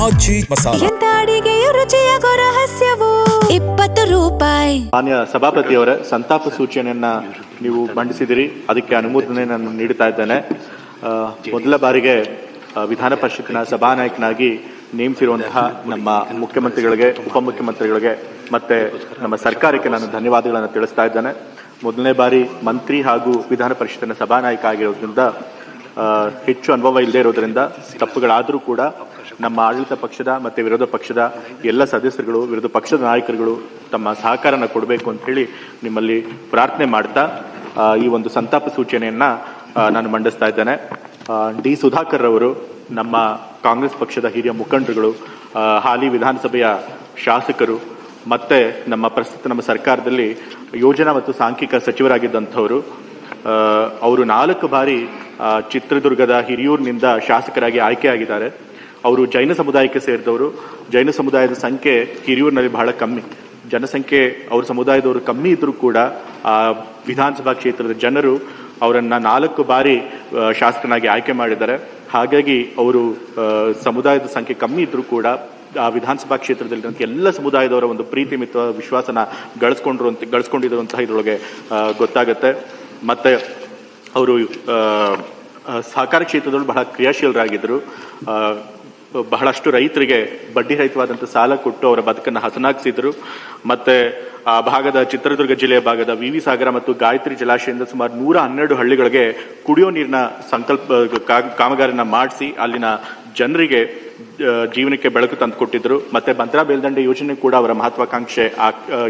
ಆಚಿ ಮಸಾಲ. ಎಂತ ಅಡಿಗೆಯ ರುಚಿಯಾಗೋ ರಹಸ್ಯವು 20 ರೂಪಾಯಿ. ಮಾನ್ಯ ಸಭಾಪತಿಯವರೇ, ಸಂತಾಪ ಸೂಚನೆಯನ್ನ ನೀವು ಮಂಡಿಸಿದಿರಿ, ಅದಕ್ಕೆ ಅನುಮೋದನೆ ನಾನು ನೀಡುತ್ತಾ ಇದ್ದೇನೆ. ಮೊದಲ ಬಾರಿಗೆ ವಿಧಾನ ಪರಿಷತ್ತಿನ ಸಭಾನಾಯಕನಾಗಿ ನೇಮಿಸಿರುವಂತಹ ನಮ್ಮ ಮುಖ್ಯಮಂತ್ರಿಗಳಿಗೆ, ಉಪಮುಖ್ಯಮಂತ್ರಿಗಳಿಗೆ ಮತ್ತೆ ನಮ್ಮ ಸರ್ಕಾರಕ್ಕೆ ನಾನು ಧನ್ಯವಾದಗಳನ್ನು ತಿಳಿಸ್ತಾ ಇದ್ದೇನೆ. ಮೊದಲನೇ ಬಾರಿ ಮಂತ್ರಿ ಹಾಗೂ ವಿಧಾನ ಪರಿಷತ್ತಿನ ಸಭಾನಾಯಕ ಆಗಿರೋದ್ರಿಂದ ಹೆಚ್ಚು ಅನುಭವ ಇಲ್ಲದೆ ಇರೋದ್ರಿಂದ ತಪ್ಪುಗಳಾದರೂ ಕೂಡ ನಮ್ಮ ಆಡಳಿತ ಪಕ್ಷದ ಮತ್ತೆ ವಿರೋಧ ಪಕ್ಷದ ಎಲ್ಲ ಸದಸ್ಯರುಗಳು, ವಿರೋಧ ಪಕ್ಷದ ನಾಯಕರುಗಳು ತಮ್ಮ ಸಹಕಾರನ ಕೊಡಬೇಕು ಅಂತ ಹೇಳಿ ನಿಮ್ಮಲ್ಲಿ ಪ್ರಾರ್ಥನೆ ಮಾಡ್ತಾ ಈ ಒಂದು ಸಂತಾಪ ಸೂಚನೆಯನ್ನ ನಾನು ಮಂಡಿಸ್ತಾ ಇದ್ದೇನೆ. ಡಿ ಸುಧಾಕರ್ ಅವರು ನಮ್ಮ ಕಾಂಗ್ರೆಸ್ ಪಕ್ಷದ ಹಿರಿಯ ಮುಖಂಡರುಗಳು, ಹಾಲಿ ವಿಧಾನಸಭೆಯ ಶಾಸಕರು, ಮತ್ತೆ ನಮ್ಮ ಸರ್ಕಾರದಲ್ಲಿ ಯೋಜನಾ ಮತ್ತು ಸಾಂಖ್ಯಿಕ ಸಚಿವರಾಗಿದ್ದಂಥವರು. ಅವರು 4 ಬಾರಿ ಚಿತ್ರದುರ್ಗದ ಹಿರಿಯೂರಿನಿಂದ ಶಾಸಕರಾಗಿ ಆಯ್ಕೆಯಾಗಿದ್ದಾರೆ. ಅವರು ಜೈನ ಸಮುದಾಯಕ್ಕೆ ಸೇರಿದವರು. ಜೈನ ಸಮುದಾಯದ ಸಂಖ್ಯೆ ಹಿರಿಯೂರಿನಲ್ಲಿ ಬಹಳ ಕಮ್ಮಿ. ಜನಸಂಖ್ಯೆ ಅವ್ರ ಸಮುದಾಯದವರು ಕಮ್ಮಿ ಇದ್ರೂ ಕೂಡ ವಿಧಾನಸಭಾ ಕ್ಷೇತ್ರದ ಜನರು ಅವರನ್ನ 4 ಬಾರಿ ಶಾಸಕನಾಗಿ ಆಯ್ಕೆ ಮಾಡಿದ್ದಾರೆ. ಹಾಗಾಗಿ ಅವರು ಸಮುದಾಯದ ಸಂಖ್ಯೆ ಕಮ್ಮಿ ಇದ್ರೂ ಕೂಡ ಆ ವಿಧಾನಸಭಾ ಕ್ಷೇತ್ರದಲ್ಲಿ ಎಲ್ಲ ಸಮುದಾಯದವರ ಒಂದು ಪ್ರೀತಿ ಮಿತ್ರ ವಿಶ್ವಾಸನ ಗಳಿಸ್ಕೊಂಡಿರುವಂತಹ ಇದರೊಳಗೆ ಗೊತ್ತಾಗುತ್ತೆ. ಮತ್ತೆ ಅವರು ಸಹಕಾರ ಕ್ಷೇತ್ರದಲ್ಲಿ ಬಹಳ ಕ್ರಿಯಾಶೀಲರಾಗಿದ್ದರು. ಬಹಳಷ್ಟು ರೈತರಿಗೆ ಬಡ್ಡಿ ರಹಿತವಾದಂಥ ಸಾಲ ಕೊಟ್ಟು ಅವರ ಬದುಕನ್ನು ಹಸನಾಗಿಸಿದ್ರು. ಮತ್ತೆ ಆ ಭಾಗದ ಚಿತ್ರದುರ್ಗ ಜಿಲ್ಲೆಯ ಭಾಗದ ವಿ ಸಾಗರ ಮತ್ತು ಗಾಯತ್ರಿ ಜಲಾಶಯದಿಂದ ಸುಮಾರು 112 ಹಳ್ಳಿಗಳಿಗೆ ಕುಡಿಯೋ ನೀರಿನ ಕಾಮಗಾರಿನ ಮಾಡಿಸಿ ಅಲ್ಲಿನ ಜನರಿಗೆ ಜೀವನಕ್ಕೆ ಬೆಳಕು ತಂದುಕೊಟ್ಟಿದ್ರು. ಮತ್ತೆ ಬಂತ್ರಾ ಮೇಲ್ದಂಡೆ ಯೋಜನೆ ಕೂಡ ಅವರ ಮಹತ್ವಾಕಾಂಕ್ಷೆ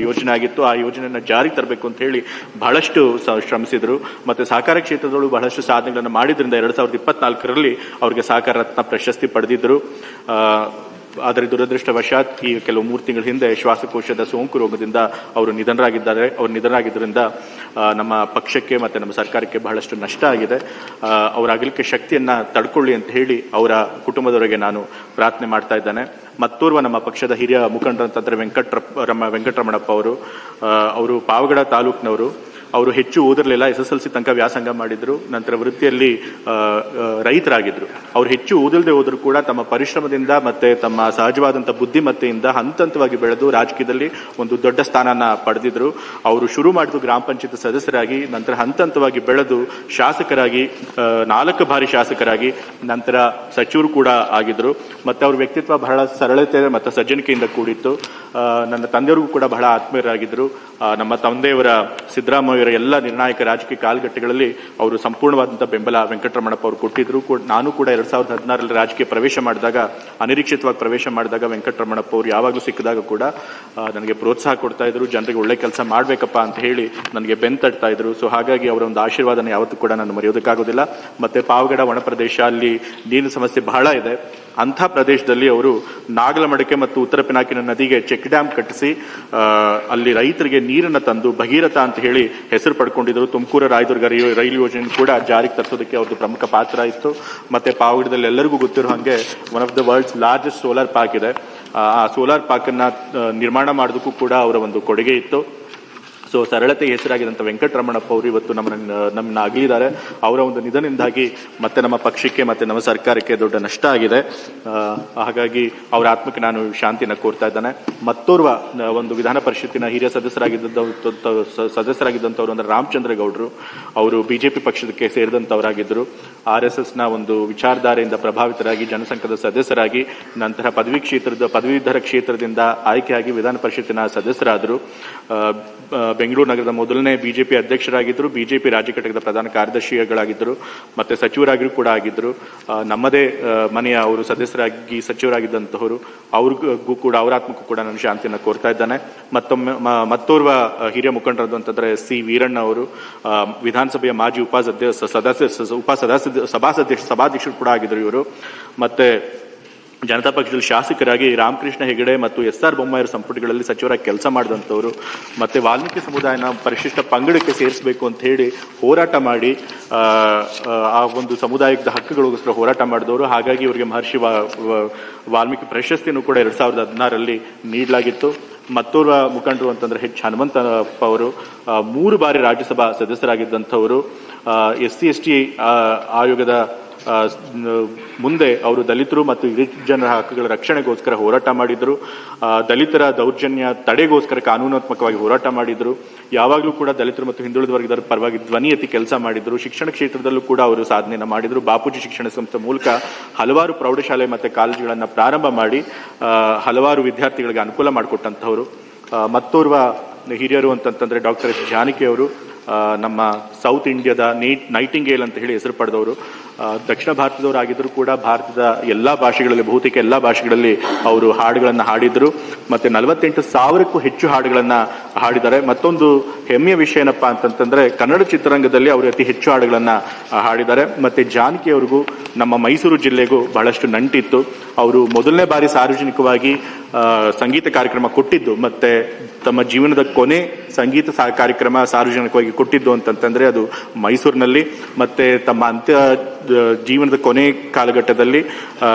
ಯೋಜನೆ ಆಗಿತ್ತು. ಆ ಯೋಜನೆಯನ್ನ ಜಾರಿಗೆ ತರಬೇಕು ಅಂತ ಹೇಳಿ ಬಹಳಷ್ಟು ಶ್ರಮಿಸಿದ್ರು. ಮತ್ತೆ ಸಹಕಾರ ಕ್ಷೇತ್ರದಲ್ಲೂ ಬಹಳಷ್ಟು ಸಾಧನೆಗಳನ್ನು ಮಾಡಿದ್ರಿಂದ 2024ರಲ್ಲಿ ಅವರಿಗೆ ಸಹಕಾರ ರತ್ನ ಪ್ರಶಸ್ತಿ ಪಡೆದಿದ್ರು. ಆದರೆ ದುರದೃಷ್ಟವಶಾತ್ ಈ ಕೆಲವು 3 ತಿಂಗಳ ಹಿಂದೆ ಶ್ವಾಸಕೋಶದ ಸೋಂಕು ರೋಗದಿಂದ ಅವರು ನಿಧನರಾಗಿದ್ದರಿಂದ ನಮ್ಮ ಪಕ್ಷಕ್ಕೆ ಮತ್ತೆ ನಮ್ಮ ಸರ್ಕಾರಕ್ಕೆ ಬಹಳಷ್ಟು ನಷ್ಟ ಆಗಿದೆ. ಅವರ ಅಗಲಿಕೆ ಶಕ್ತಿಯನ್ನ ತಡ್ಕೊಳ್ಳಿ ಅಂತ ಹೇಳಿ ಅವರ ಕುಟುಂಬದವರಿಗೆ ನಾನು ಪ್ರಾರ್ಥನೆ ಮಾಡ್ತಾ ಇದ್ದೇನೆ. ಮತ್ತೋರ್ವ ನಮ್ಮ ಪಕ್ಷದ ಹಿರಿಯ ಮುಖಂಡರಂತಂದ್ರೆ ವೆಂಕಟರಮಣಪ್ಪ ಅವರು ಪಾವಗಡ ತಾಲೂಕಿನವರು. ಅವರು ಹೆಚ್ಚು ಓದಿರಲಿಲ್ಲ, SSLC ತನಕ ವ್ಯಾಸಂಗ ಮಾಡಿದ್ರು. ನಂತರ ವೃತ್ತಿಯಲ್ಲಿ ರೈತರಾಗಿದ್ರು. ಅವರು ಹೆಚ್ಚು ಓದಲ್ದೆ ಹೋದ್ರು ಕೂಡ ತಮ್ಮ ಪರಿಶ್ರಮದಿಂದ ಮತ್ತೆ ತಮ್ಮ ಸಹಜವಾದಂಥ ಬುದ್ಧಿಮತ್ತೆಯಿಂದ ಹಂತವಾಗಿ ಬೆಳೆದು ರಾಜಕೀಯದಲ್ಲಿ ಒಂದು ದೊಡ್ಡ ಸ್ಥಾನನ ಪಡೆದಿದ್ರು. ಅವರು ಶುರು ಮಾಡಿದ್ರು ಗ್ರಾಮ ಪಂಚಾಯತ್ ಸದಸ್ಯರಾಗಿ, ನಂತರ ಹಂತವಾಗಿ ಬೆಳೆದು ಶಾಸಕರಾಗಿ 4 ಬಾರಿ ಶಾಸಕರಾಗಿ ನಂತರ ಸಚಿವರು ಕೂಡ ಆಗಿದ್ರು. ಮತ್ತೆ ಅವ್ರ ವ್ಯಕ್ತಿತ್ವ ಬಹಳ ಸರಳತೆ ಮತ್ತು ಸಜ್ಜನಿಕೆಯಿಂದ ಕೂಡಿತ್ತು. ನನ್ನ ತಂದೆಯವರಿಗೂ ಕೂಡ ಬಹಳ ಆತ್ಮೀಯರಾಗಿದ್ರು. ನಮ್ಮ ತಂದೆಯವರ ಸಿದ್ದರಾಮಯ್ಯ ಎಲ್ಲ ನಿರ್ಣಾಯಕ ರಾಜಕೀಯ ಕಾಲಘಟ್ಟಗಳಲ್ಲಿ ಅವರು ಸಂಪೂರ್ಣವಾದಂತಹ ಬೆಂಬಲ ವೆಂಕಟರಮಣಪ್ಪ ಅವರು ಕೊಟ್ಟಿದ್ರು. ನಾನು ಕೂಡ 2016ರಲ್ಲಿ ರಾಜಕೀಯ ಅನಿರೀಕ್ಷಿತವಾಗಿ ಪ್ರವೇಶ ಮಾಡಿದಾಗ ವೆಂಕಟರಮಣಪ್ಪ ಅವರು ಯಾವಾಗಲೂ ಸಿಕ್ಕಿದಾಗ ಕೂಡ ನನಗೆ ಪ್ರೋತ್ಸಾಹ ಕೊಡ್ತಾ ಇದ್ರು. ಜನರಿಗೆ ಒಳ್ಳೆ ಕೆಲಸ ಮಾಡ್ಬೇಕಪ್ಪ ಅಂತ ಹೇಳಿ ನನಗೆ ಬೆಂತಡ್ತಾ ಇದ್ರು. ಸೊ ಹಾಗಾಗಿ ಅವರ ಒಂದು ಆಶೀರ್ವಾದನ ಯಾವತ್ತೂ ಕೂಡ ನಾನು ಮರೆಯೋದಕ್ಕಾಗೋದಿಲ್ಲ. ಮತ್ತೆ ಪಾವಗಡ ಒಣ ಪ್ರದೇಶ, ಅಲ್ಲಿ ನೀರಿನ ಸಮಸ್ಯೆ ಬಹಳ ಇದೆ. ಅಂಥ ಪ್ರದೇಶದಲ್ಲಿ ಅವರು ನಾಗಲಮಡಕೆ ಮತ್ತು ಉತ್ತರ ಪಿನಾಕಿನ ನದಿಗೆ ಚೆಕ್ ಡ್ಯಾಮ್ ಕಟ್ಟಿಸಿ ಅಲ್ಲಿ ರೈತರಿಗೆ ನೀರನ್ನು ತಂದು ಭಗೀರಥ ಅಂತ ಹೇಳಿ ಹೆಸರು ಪಡ್ಕೊಂಡಿದ್ರು. ತುಮಕೂರು ರಾಯದುರ್ಗ ರೈಲು ಯೋಜನೆ ಕೂಡ ಜಾರಿಗೆ ತರಿಸೋದಕ್ಕೆ ಅವ್ರದ್ದು ಪ್ರಮುಖ ಪಾತ್ರ ಇತ್ತು. ಮತ್ತೆ ಪಾವಗಡದಲ್ಲಿ ಎಲ್ಲರಿಗೂ ಗೊತ್ತಿರೋ ಹಾಗೆ one of the world's largest solar park ಇದೆ. ಆ ಸೋಲಾರ್ ಪಾರ್ಕ್ ಅನ್ನ ನಿರ್ಮಾಣ ಮಾಡೋದಕ್ಕೂ ಕೂಡ ಅವರ ಒಂದು ಕೊಡುಗೆ ಇತ್ತು. ಸೊ ಸರಳತೆ ಹೆಸರಾಗಿದ್ದಂಥ ವೆಂಕಟರಮಣಪ್ಪ ಅವರು ಇವತ್ತು ನಮ್ಮನ್ನ ಅಗಲಿದ್ದಾರೆ. ಅವರ ಒಂದು ನಿಧನದಿಂದಾಗಿ ಮತ್ತೆ ನಮ್ಮ ಪಕ್ಷಕ್ಕೆ ಮತ್ತೆ ನಮ್ಮ ಸರ್ಕಾರಕ್ಕೆ ದೊಡ್ಡ ನಷ್ಟ ಆಗಿದೆ. ಹಾಗಾಗಿ ಅವರ ಆತ್ಮಕ್ಕೆ ನಾನು ಶಾಂತಿನ ಕೋರ್ತಾ ಇದ್ದೇನೆ. ಮತ್ತೋರ್ವ ಒಂದು ವಿಧಾನ ಪರಿಷತ್ತಿನ ಹಿರಿಯ ಸದಸ್ಯರಾಗಿದ್ದಂಥವ್ರು ಅಂದ್ರೆ ರಾಮಚಂದ್ರ ಗೌಡರು. ಅವರು ಬಿಜೆಪಿ ಪಕ್ಷಕ್ಕೆ ಸೇರಿದಂಥವರಾಗಿದ್ದರು. RSSನ ಒಂದು ವಿಚಾರಧಾರೆಯಿಂದ ಪ್ರಭಾವಿತರಾಗಿ ಜನಸಂಘದ ಸದಸ್ಯರಾಗಿ ನಂತರ ಪದವೀಧರ ಕ್ಷೇತ್ರದಿಂದ ಆಯ್ಕೆಯಾಗಿ ವಿಧಾನ ಪರಿಷತ್ತಿನ ಸದಸ್ಯರಾದರು. ಬೆಂಗಳೂರು ನಗರದ ಮೊದಲನೇ ಬಿಜೆಪಿ ಅಧ್ಯಕ್ಷರಾಗಿದ್ದರು. ಬಿಜೆಪಿ ರಾಜ್ಯ ಘಟಕದ ಪ್ರಧಾನ ಕಾರ್ಯದರ್ಶಿಗಳಾಗಿದ್ದರು. ಮತ್ತೆ ಸಚಿವರಾಗಿಯೂ ಕೂಡ ಆಗಿದ್ದರು. ನಮ್ಮದೇ ಮನೆಯ ಅವರು ಸಚಿವರಾಗಿದ್ದಂತಹವರು. ಅವ್ರಿಗೂ ಕೂಡ ಅವರ ಆತ್ಮಕ್ಕೂ ಕೂಡ ನಾನು ಶಾಂತಿಯನ್ನು ಕೋರ್ತಾ ಇದ್ದಾನೆ. ಮತ್ತೋರ್ವ ಹಿರಿಯ ಮುಖಂಡರಾದಂತಂದ್ರೆ ಸಿ ವೀರಣ್ಣ ಅವರು ವಿಧಾನಸಭೆಯ ಮಾಜಿ ಸಭಾಧ್ಯಕ್ಷರು ಕೂಡ ಆಗಿದ್ರು ಇವರು. ಮತ್ತೆ ಜನತಾ ಪಕ್ಷದಲ್ಲಿ ಶಾಸಕರಾಗಿ ರಾಮಕೃಷ್ಣ ಹೆಗಡೆ ಮತ್ತು SR ಬೊಮ್ಮಾಯಿಯವರ ಸಂಪುಟಗಳಲ್ಲಿ ಸಚಿವರಾಗಿ ಕೆಲಸ ಮಾಡಿದಂಥವ್ರು. ಮತ್ತೆ ವಾಲ್ಮೀಕಿ ಸಮುದಾಯನ ಪರಿಶಿಷ್ಟ ಪಂಗಡಕ್ಕೆ ಸೇರಿಸಬೇಕು ಅಂತ ಹೇಳಿ ಹೋರಾಟ ಮಾಡಿ ಆ ಒಂದು ಸಮುದಾಯದ ಹಕ್ಕುಗಳಿಗೋಸ್ಕರ ಹೋರಾಟ ಮಾಡಿದವರು. ಹಾಗಾಗಿ ಇವರಿಗೆ ಮಹರ್ಷಿ ವಾಲ್ಮೀಕಿ ಪ್ರಶಸ್ತಿಯನ್ನು ಕೂಡ 2016ರಲ್ಲಿ ನೀಡಲಾಗಿತ್ತು. ಮತ್ತೋರ್ವ ಮುಖಂಡರು ಅಂತಂದ್ರೆ ಹನುಮಂತಪ್ಪ ಅವರು 3 ಬಾರಿ ರಾಜ್ಯಸಭಾ ಸದಸ್ಯರಾಗಿದ್ದಂಥವರು. SC ST ಆಯೋಗದ ಮುಂದೆ ಅವರು ದಲಿತರು ಮತ್ತು ಗಿರಿಜನರ ಹಕ್ಕುಗಳ ರಕ್ಷಣೆಗೋಸ್ಕರ ಹೋರಾಟ ಮಾಡಿದ್ರು. ದಲಿತರ ದೌರ್ಜನ್ಯ ತಡೆಗೋಸ್ಕರ ಕಾನೂನಾತ್ಮಕವಾಗಿ ಹೋರಾಟ ಮಾಡಿದ್ರು. ಯಾವಾಗಲೂ ಕೂಡ ದಲಿತರು ಮತ್ತು ಹಿಂದುಳಿದ ವರ್ಗದವರ ಪರವಾಗಿ ಧ್ವನಿ ಎತ್ತಿ ಕೆಲಸ ಮಾಡಿದ್ರು. ಶಿಕ್ಷಣ ಕ್ಷೇತ್ರದಲ್ಲೂ ಕೂಡ ಅವರು ಸಾಧನೆಯನ್ನು ಮಾಡಿದ್ರು. ಬಾಪೂಜಿ ಶಿಕ್ಷಣ ಸಂಸ್ಥೆ ಮೂಲಕ ಹಲವಾರು ಪ್ರೌಢಶಾಲೆ ಮತ್ತು ಕಾಲೇಜುಗಳನ್ನು ಪ್ರಾರಂಭ ಮಾಡಿ ಹಲವಾರು ವಿದ್ಯಾರ್ಥಿಗಳಿಗೆ ಅನುಕೂಲ ಮಾಡಿಕೊಟ್ಟಂತಹವರು. ಮತ್ತೋರ್ವ ಹಿರಿಯರು ಅಂತಂತಂದ್ರೆ ಡಾಕ್ಟರ್ ಎಸ್ ಜಾನಕಿ ಅವರು ನಮ್ಮ ಸೌತ್ ಇಂಡಿಯಾದ ನೈಟಿಂಗೇಲ್ ಅಂತ ಹೇಳಿ ಹೆಸರು ಪಡೆದವರು. ದಕ್ಷಿಣ ಭಾರತದವರಾಗಿದ್ದರೂ ಕೂಡ ಭಾರತದ ಎಲ್ಲಾ ಭಾಷೆಗಳಲ್ಲಿ, ಬಹುತೇಕ ಎಲ್ಲಾ ಭಾಷೆಗಳಲ್ಲಿ ಅವರು ಹಾಡುಗಳನ್ನು ಹಾಡಿದ್ರು. ಮತ್ತೆ 48,000ಕ್ಕೂ ಹೆಚ್ಚು ಹಾಡುಗಳನ್ನ ಹಾಡಿದ್ದಾರೆ. ಮತ್ತೊಂದು ಹೆಮ್ಮೆಯ ವಿಷಯ ಏನಪ್ಪಾ ಅಂತಂತಂದ್ರೆ ಕನ್ನಡ ಚಿತ್ರರಂಗದಲ್ಲಿ ಅವರು ಅತಿ ಹೆಚ್ಚು ಹಾಡುಗಳನ್ನ ಹಾಡಿದ್ದಾರೆ. ಮತ್ತೆ ಜಾನಕಿ ಅವ್ರಿಗೂ ನಮ್ಮ ಮೈಸೂರು ಜಿಲ್ಲೆಗೂ ಬಹಳಷ್ಟು ನಂಟಿತ್ತು. ಅವರು ಮೊದಲನೇ ಬಾರಿ ಸಾರ್ವಜನಿಕವಾಗಿ ಸಂಗೀತ ಕಾರ್ಯಕ್ರಮ ಕೊಟ್ಟಿದ್ದು, ಮತ್ತೆ ತಮ್ಮ ಜೀವನದ ಕೊನೆ ಸಂಗೀತ ಕಾರ್ಯಕ್ರಮ ಸಾರ್ವಜನಿಕವಾಗಿ ಕೊಟ್ಟಿದ್ದು ಅಂತಂತಂದ್ರೆ ಅದು ಮೈಸೂರಿನಲ್ಲಿ. ಮತ್ತೆ ತಮ್ಮ ಅಂತ್ಯ ಜೀವನದ ಕೊನೆ ಕಾಲಘಟ್ಟದಲ್ಲಿ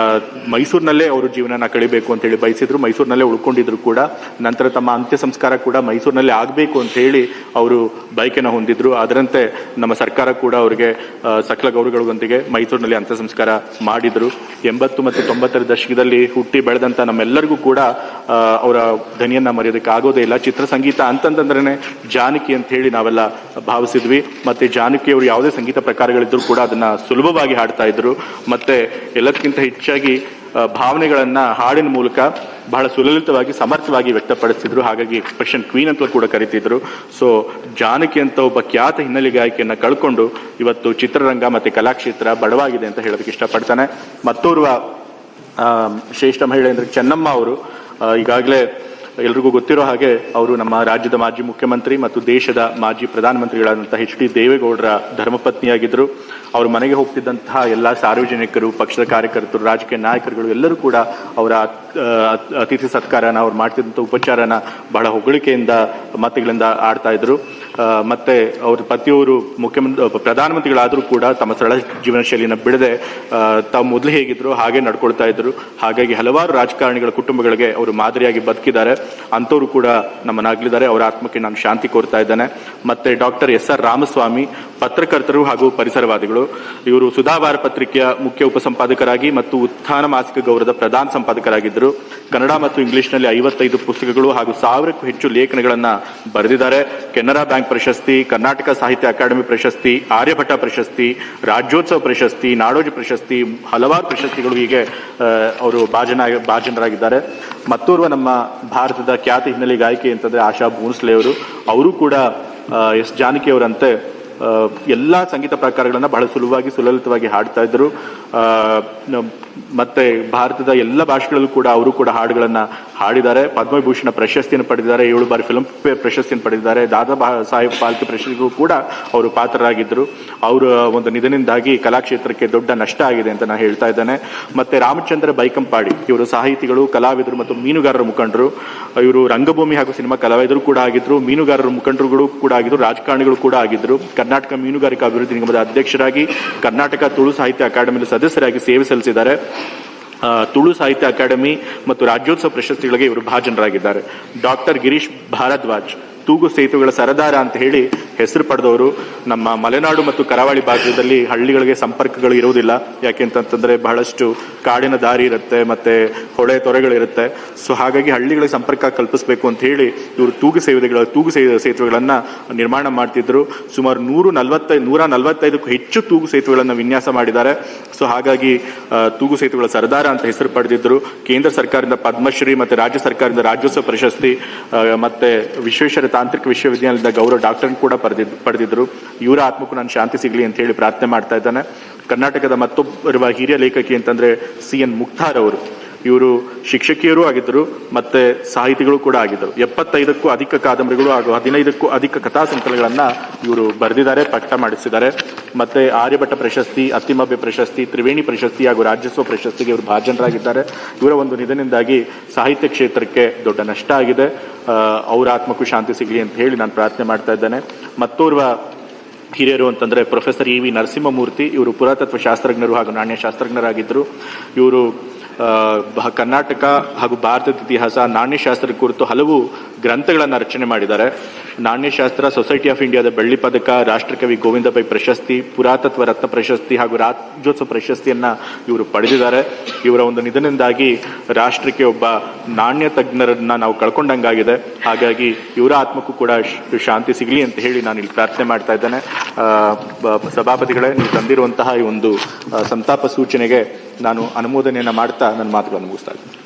ಮೈಸೂರಿನಲ್ಲೇ ಅವರು ಜೀವನನ ಕಳಿಬೇಕು ಅಂತ ಹೇಳಿ ಬಯಸಿದ್ರು. ಮೈಸೂರಿನಲ್ಲೇ ಉಳ್ಕೊಂಡಿದ್ರು ಕೂಡ. ನಂತರ ತಮ್ಮ ಅಂತ್ಯ ಸಂಸ್ಕಾರ ಕೂಡ ಮೈಸೂರಿನಲ್ಲೇ ಆಗಬೇಕು ಅಂತ ಹೇಳಿ ಅವರು ಬಯಕೆನ ಹೊಂದಿದ್ರು. ಅದರಂತೆ ನಮ್ಮ ಸರ್ಕಾರ ಕೂಡ ಅವರಿಗೆ ಸಕಲ ಗೌರವಗಳೊಂದಿಗೆ ಮೈಸೂರಿನಲ್ಲಿ ಅಂತ್ಯ ಸಂಸ್ಕಾರ ಮಾಡಿದ್ರು. 80 ಮತ್ತು 90ರ ದಶಕದಲ್ಲಿ ಹುಟ್ಟಿ ಬೆಳೆದಂತ ನಮ್ಮೆಲ್ಲರಿಗೂ ಕೂಡ ಅವರ ಧ್ವನಿಯನ್ನ ಮರೆಯೋದಕ್ಕೆ ಆಗೋದೇ ಇಲ್ಲ. ಚಿತ್ರ ಸಂಗೀತ ಅಂತಂದ್ರೆ ಜಾನಕಿ ಅಂತ ಹೇಳಿ ನಾವೆಲ್ಲ ಭಾವಿಸಿದ್ವಿ. ಮತ್ತೆ ಜಾನಕಿ ಅವರು ಯಾವುದೇ ಸಂಗೀತ ಪ್ರಕಾರಗಳಿದ್ರು ಕೂಡ ಅದನ್ನ ಸುಲಭವಾಗಿ ಹಾಡ್ತಾ ಇದ್ರು. ಮತ್ತೆ ಎಲ್ಲದಕ್ಕಿಂತ ಹೆಚ್ಚಾಗಿ ಭಾವನೆಗಳನ್ನ ಹಾಡಿನ ಮೂಲಕ ಬಹಳ ಸುಲಲಿತವಾಗಿ ಸಮರ್ಥವಾಗಿ ವ್ಯಕ್ತಪಡಿಸಿದ್ರು. ಹಾಗಾಗಿ ಎಕ್ಸ್ಪ್ರೆಷನ್ ಕ್ವೀನ್ ಅಂತ ಕೂಡ ಕರಿತಿದ್ರು. ಸೊ ಜಾನಕಿ ಅಂತ ಒಬ್ಬ ಖ್ಯಾತ ಹಿನ್ನೆಲೆ ಗಾಯಕಿಯನ್ನ ಕಳ್ಕೊಂಡು ಇವತ್ತು ಚಿತ್ರರಂಗ ಮತ್ತೆ ಕಲಾಕ್ಷೇತ್ರ ಬಡವಾಗಿದೆ ಅಂತ ಹೇಳೋದಕ್ಕೆ ಇಷ್ಟಪಡ್ತಾನೆ. ಮತ್ತೋರ್ವ ಶ್ರೇಷ್ಠ ಮಹಿಳೆ ಅಂದ್ರೆ ಚೆನ್ನಮ್ಮ ಅವರು. ಈಗಾಗಲೇ ಎಲ್ರಿಗೂ ಗೊತ್ತಿರೋ ಹಾಗೆ ಅವರು ನಮ್ಮ ರಾಜ್ಯದ ಮಾಜಿ ಮುಖ್ಯಮಂತ್ರಿ ಮತ್ತು ದೇಶದ ಮಾಜಿ ಪ್ರಧಾನಮಂತ್ರಿಗಳಾದಂತಹ ಎಚ್ ಡಿ ದೇವೇಗೌಡರ ಧರ್ಮಪತ್ನಿಯಾಗಿದ್ದರು. ಅವ್ರ ಮನೆಗೆ ಹೋಗ್ತಿದ್ದಂತಹ ಎಲ್ಲಾ ಸಾರ್ವಜನಿಕರು, ಪಕ್ಷದ ಕಾರ್ಯಕರ್ತರು, ರಾಜಕೀಯ ನಾಯಕರುಗಳು ಎಲ್ಲರೂ ಕೂಡ ಅವರ ಅತಿಥಿ ಸತ್ಕಾರನ, ಅವ್ರು ಮಾಡ್ತಿದ್ದಂಥ ಉಪಚಾರನ ಬಹಳ ಹೊಗಳಿಕೆಯಿಂದ ಮಾತುಗಳಿಂದ ಆಡ್ತಾ ಇದ್ರು. ಮತ್ತೆ ಅವ್ರ ಪತಿಯವರು ಪ್ರಧಾನಮಂತ್ರಿಗಳಾದ್ರೂ ಕೂಡ ತಮ್ಮ ಸರಳ ಜೀವನ ಶೈಲಿನ ಬಿಡದೆ ತಾವು ಮೊದಲು ಹೇಗಿದ್ರು ಹಾಗೆ ನಡ್ಕೊಳ್ತಾ ಇದ್ರು. ಹಾಗಾಗಿ ಹಲವಾರು ರಾಜಕಾರಣಿಗಳ ಕುಟುಂಬಗಳಿಗೆ ಅವರು ಮಾದರಿಯಾಗಿ ಬದುಕಿದ್ದಾರೆ. ಅಂತವರು ಕೂಡ ನಮ್ಮನ್ನಾಗಲಿದ್ದಾರೆ. ಅವರ ಆತ್ಮಕ್ಕೆ ನಾನು ಶಾಂತಿ ಕೋರ್ತಾ ಇದ್ದೇನೆ. ಮತ್ತೆ ಡಾಕ್ಟರ್ SR ರಾಮಸ್ವಾಮಿ ಪತ್ರಕರ್ತರು ಹಾಗೂ ಪರಿಸರವಾದಿಗಳು. ಇವರು ಸುಧಾವಾರ ಪತ್ರಿಕೆಯ ಮುಖ್ಯ ಉಪಸಂಪಾದಕರಾಗಿ ಮತ್ತು ಉತ್ಥಾನ ಮಾಸಿಕ ಗೌರವದ ಪ್ರಧಾನ ಸಂಪಾದಕರಾಗಿದ್ದರು. ಕನ್ನಡ ಮತ್ತು ಇಂಗ್ಲಿಷ್ನಲ್ಲಿ 55 ಪುಸ್ತಕಗಳು ಹಾಗೂ 1000ಕ್ಕೂ ಹೆಚ್ಚು ಲೇಖನಗಳನ್ನ ಬರೆದಿದ್ದಾರೆ. ಕೆನರಾ ಬ್ಯಾಂಕ್ ಪ್ರಶಸ್ತಿ, ಕರ್ನಾಟಕ ಸಾಹಿತ್ಯ ಅಕಾಡೆಮಿ ಪ್ರಶಸ್ತಿ, ಆರ್ಯಭಟ ಪ್ರಶಸ್ತಿ, ರಾಜ್ಯೋತ್ಸವ ಪ್ರಶಸ್ತಿ, ನಾಡೋಜಿ ಪ್ರಶಸ್ತಿ, ಹಲವಾರು ಪ್ರಶಸ್ತಿಗಳು ಹೀಗೆ ಅವರು ಭಾಜನರಾಗಿದ್ದಾರೆ. ಮತ್ತೋರ್ವ ನಮ್ಮ ಭಾರತದ ಖ್ಯಾತ ಹಿನ್ನೆಲೆ ಗಾಯಕಿ ಅಂತಂದ್ರೆ ಆಶಾ ಭೋನ್ಸ್ಲೆ ಅವರು. ಅವರು ಕೂಡ ಎಸ್ ಜಾನಕಿ ಅವರಂತೆ ಎಲ್ಲಾ ಸಂಗೀತ ಪ್ರಕಾರಗಳನ್ನ ಬಹಳ ಸುಲಭವಾಗಿ ಸುಲಲಿತವಾಗಿ ಹಾಡ್ತಾ ಇದ್ರು. ಮತ್ತೆ ಭಾರತದ ಎಲ್ಲ ಭಾಷೆಗಳಲ್ಲೂ ಕೂಡ ಅವರು ಕೂಡ ಹಾಡುಗಳನ್ನ ಹಾಡಿದ್ದಾರೆ. ಪದ್ಮವಿಭೂಷಣ ಪ್ರಶಸ್ತಿಯನ್ನು ಪಡೆದಿದ್ದಾರೆ. 7 ಬಾರಿ ಫಿಲ್ಮ್ ಫೇರ್ ಪ್ರಶಸ್ತಿಯನ್ನು ಪಡೆದಿದ್ದಾರೆ. ದಾದಾ ಸಾಹೇಬ್ ಫಾಲ್ಕೆ ಪ್ರಶಸ್ತಿಗೂ ಕೂಡ ಅವರು ಪಾತ್ರರಾಗಿದ್ದರು. ಅವರ ಒಂದು ನಿಧನದಿಂದಾಗಿ ಕಲಾಕ್ಷೇತ್ರಕ್ಕೆ ದೊಡ್ಡ ನಷ್ಟ ಆಗಿದೆ ಅಂತ ನಾನು ಹೇಳ್ತಾ ಇದ್ದೇನೆ. ಮತ್ತೆ ರಾಮಚಂದ್ರ ಬೈಕಂಪಾಡಿ ಇವರು ಸಾಹಿತಿಗಳು, ಕಲಾವಿದರು ಮತ್ತು ಮೀನುಗಾರರ ಮುಖಂಡರು. ಇವರು ರಂಗಭೂಮಿ ಹಾಗೂ ಸಿನಿಮಾ ಕಲಾವಿದರು ಕೂಡ ಆಗಿದ್ರು. ಮೀನುಗಾರರ ಮುಖಂಡರುಗಳು ಕೂಡ ಆಗಿದ್ರು. ರಾಜಕಾರಣಿಗಳು ಕೂಡ ಆಗಿದ್ರು. ಕರ್ನಾಟಕ ಮೀನುಗಾರಿಕಾ ಅಭಿವೃದ್ಧಿ ನಿಗಮದ ಅಧ್ಯಕ್ಷರಾಗಿ, ಕರ್ನಾಟಕ ತುಳು ಸಾಹಿತ್ಯ ಅಕಾಡೆಮಿಯಲ್ಲಿ ಸದಸ್ಯರಾಗಿ ಸೇವೆ ಸಲ್ಲಿಸಿದ್ದಾರೆ. ತುಳು ಸಾಹಿತ್ಯ ಅಕಾಡೆಮಿ ಮತ್ತು ರಾಜ್ಯೋತ್ಸವ ಪ್ರಶಸ್ತಿಗಳಿಗೆ ಇವರು ಭಾಜನರಾಗಿದ್ದಾರೆ. ಡಾಕ್ಟರ್ ಗಿರೀಶ್ ಭಾರದ್ವಾಜ್ ತೂಗು ಸೇತುವೆಗಳ ಸರದಾರ ಅಂತ ಹೇಳಿ ಹೆಸರು ಪಡೆದವರು. ನಮ್ಮ ಮಲೆನಾಡು ಮತ್ತು ಕರಾವಳಿ ಭಾಗದಲ್ಲಿ ಹಳ್ಳಿಗಳಿಗೆ ಸಂಪರ್ಕಗಳು ಇರುವುದಿಲ್ಲ. ಯಾಕೆಂತಂದ್ರೆ ಬಹಳಷ್ಟು ಕಾಡಿನ ದಾರಿ ಇರುತ್ತೆ, ಮತ್ತೆ ಹೊಳೆ ತೊರೆಗಳಿರುತ್ತೆ. ಸೊ ಹಾಗಾಗಿ ಹಳ್ಳಿಗಳಿಗೆ ಸಂಪರ್ಕ ಕಲ್ಪಿಸಬೇಕು ಅಂತ ಹೇಳಿ ಇವರು ತೂಗು ಸೇತುವೆಗಳನ್ನ ನಿರ್ಮಾಣ ಮಾಡ್ತಿದ್ರು. ಸುಮಾರು 145ಕ್ಕೂ ಹೆಚ್ಚು ತೂಗು ಸೇತುವೆಗಳನ್ನ ವಿನ್ಯಾಸ ಮಾಡಿದ್ದಾರೆ. ಸೊ ಹಾಗಾಗಿ ತೂಗು ಸೇತುವೆಗಳ ಸರದಾರ ಅಂತ ಹೆಸರು ಪಡೆದಿದ್ರು. ಕೇಂದ್ರ ಸರ್ಕಾರದಿಂದ ಪದ್ಮಶ್ರೀ ಮತ್ತೆ ರಾಜ್ಯ ಸರ್ಕಾರದಿಂದ ರಾಜ್ಯೋತ್ಸವ ಪ್ರಶಸ್ತಿ ಮತ್ತೆ ವಿಶ್ವೇಶ್ವರ ತಾಂತ್ರಿಕ ವಿಶ್ವವಿದ್ಯಾಲಯದ ಗೌರವ ಡಾಕ್ಟರ್ ಕೂಡ ಪಡೆದಿದ್ರು. ಇವರ ಆತ್ಮಕ್ಕೂ ನಾನು ಶಾಂತಿ ಸಿಗಲಿ ಅಂತ ಹೇಳಿ ಪ್ರಾರ್ಥನೆ ಮಾಡ್ತಾ ಇದ್ದಾನೆ. ಕರ್ನಾಟಕದ ಮತ್ತೊಬ್ಬರುವ ಹಿರಿಯ ಲೇಖಕಿ ಅಂತಂದ್ರೆ CN ಮುಕ್ತಾರ್ ಅವರು. ಇವರು ಶಿಕ್ಷಕಿಯರೂ ಆಗಿದ್ದರು ಮತ್ತೆ ಸಾಹಿತಿಗಳು ಕೂಡ ಆಗಿದ್ದರು. 75ಕ್ಕೂ ಅಧಿಕ ಕಾದಂಬರಿಗಳು ಹಾಗೂ 15ಕ್ಕೂ ಅಧಿಕ ಕಥಾ ಸಂಕಲನಗಳನ್ನ ಇವರು ಬರೆದಿದ್ದಾರೆ, ಪ್ರಕಟ ಮಾಡಿಸಿದ್ದಾರೆ. ಮತ್ತೆ ಆರ್ಯಭಟ ಪ್ರಶಸ್ತಿ, ಅತ್ತಿಮಬ್ಬೆ ಪ್ರಶಸ್ತಿ, ತ್ರಿವೇಣಿ ಪ್ರಶಸ್ತಿ ಹಾಗೂ ರಾಜ್ಯೋತ್ಸವ ಪ್ರಶಸ್ತಿಗೆ ಇವರು ಭಾಜನರಾಗಿದ್ದಾರೆ. ಇವರ ಒಂದು ನಿಧನದಿಂದಾಗಿ ಸಾಹಿತ್ಯ ಕ್ಷೇತ್ರಕ್ಕೆ ದೊಡ್ಡ ನಷ್ಟ ಆಗಿದೆ. ಅವರ ಆತ್ಮಕ್ಕೂ ಶಾಂತಿ ಸಿಗಲಿ ಅಂತ ಹೇಳಿ ನಾನು ಪ್ರಾರ್ಥನೆ ಮಾಡ್ತಾ ಇದ್ದೇನೆ. ಮತ್ತೋರ್ವ ಹಿರಿಯರು ಅಂತಂದ್ರೆ ಪ್ರೊಫೆಸರ್ EV ನರಸಿಂಹಮೂರ್ತಿ. ಇವರು ಪುರಾತತ್ವ ಶಾಸ್ತ್ರಜ್ಞರು ಹಾಗೂ ನಾಣ್ಯಶಾಸ್ತ್ರಜ್ಞರಾಗಿದ್ದರು. ಇವರು ಕರ್ನಾಟಕ ಹಾಗೂ ಭಾರತದ ಇತಿಹಾಸ, ನಾಣ್ಯಶಾಸ್ತ್ರ ಕುರಿತು ಹಲವು ಗ್ರಂಥಗಳನ್ನು ರಚನೆ ಮಾಡಿದ್ದಾರೆ. ನಾಣ್ಯಶಾಸ್ತ್ರ, ಸೊಸೈಟಿ ಆಫ್ ಇಂಡಿಯಾದ ಬೆಳ್ಳಿ ಪದಕ, ರಾಷ್ಟ್ರಕವಿ ಗೋವಿಂದ ಪೈ ಪ್ರಶಸ್ತಿ, ಪುರಾತತ್ವ ರತ್ನ ಪ್ರಶಸ್ತಿ ಹಾಗೂ ರಾಜ್ಯೋತ್ಸವ ಪ್ರಶಸ್ತಿಯನ್ನ ಇವರು ಪಡೆದಿದ್ದಾರೆ. ಇವರ ಒಂದು ನಿಧನದಿಂದಾಗಿ ರಾಷ್ಟ್ರಕ್ಕೆ ಒಬ್ಬ ನಾಣ್ಯ ತಜ್ಞರನ್ನ ನಾವು ಕಳ್ಕೊಂಡಂಗಾಗಿದೆ. ಹಾಗಾಗಿ ಇವರ ಆತ್ಮಕ್ಕೂ ಕೂಡ ಶಾಂತಿ ಸಿಗಲಿ ಅಂತ ಹೇಳಿ ನಾನು ಇಲ್ಲಿ ಪ್ರಾರ್ಥನೆ ಮಾಡ್ತಾ ಇದ್ದೇನೆ. ಸಭಾಪತಿಗಳೇ, ನೀವು ತಂದಿರುವಂತಹ ಈ ಒಂದು ಸಂತಾಪ ಸೂಚನೆಗೆ ನಾನು ಅನುಮೋದನೆಯನ್ನ ಮಾಡ್ತಾ ನನ್ನ ಮಾತುಗಳನ್ನು ಮುಗಿಸ್ತಾ ಇದ್ದೇನೆ.